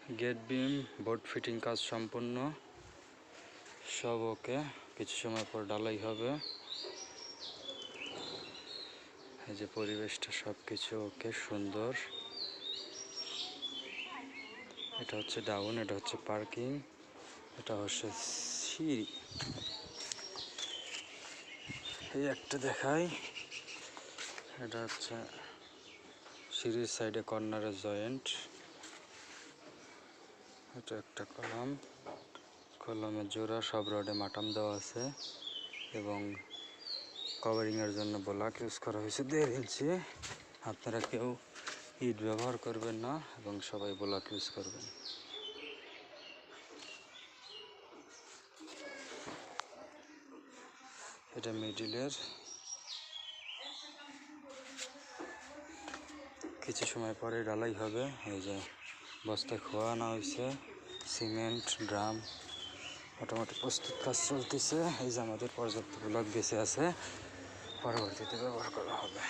Gate বিম board fitting কাজ সম্পূর্ণ, সব ওকে। কিছু সময় পর ঢালাই হবে। এই যে পরিবেশটা সব কিছু ওকে, সুন্দর। এটা হচ্ছে ডাউন, এটা হচ্ছে পার্কিং, এটা হচ্ছে সিঁড়ি। এই একটা দেখাই, এটা হচ্ছে সিঁড়ির সাইডে কর্নারের জয়েন্ট। এটা একটা কলাম, কলমের জোড়া, সব রডে মাটাম দেওয়া আছে এবং কভারিংয়ের জন্য ব্লক ইউজ করা হয়েছে 1.5 ইঞ্চি। আপনারা কেউ ইট ব্যবহার করবেন না এবং সবাই ব্লক ইউজ করবেন। এটা মিডিলের। কিছু সময় পরে ঢালাই হবে। এই যে বস্তায় খোয়া আনা হয়েছে, সিমেন্ট ড্রাম মোটামুটি প্রস্তুত কাজ চলতেছে। এই যে আমাদের পর্যাপ্ত ব্লক বেঁচে আছে, পরবর্তীতে ব্যবহার করা হবে।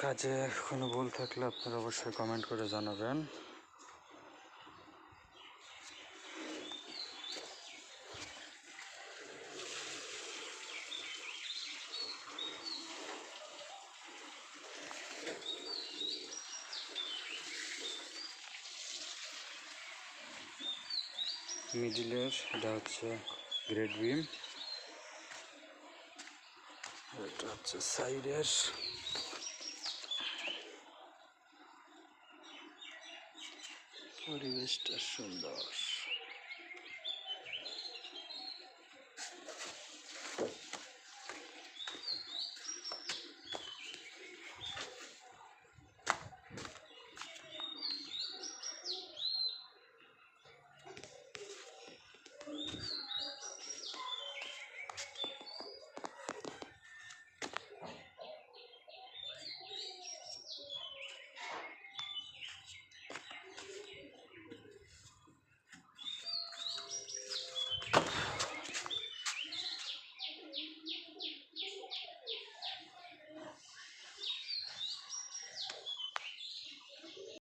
কাজে কোনো ভুল থাকলে আপনারা অবশ্যই কমেন্ট করে জানাবেন। মিডিলের এটা হচ্ছে গ্রেড বিম, এটা হচ্ছে সাইডের। পরিবেশটা সুন্দর।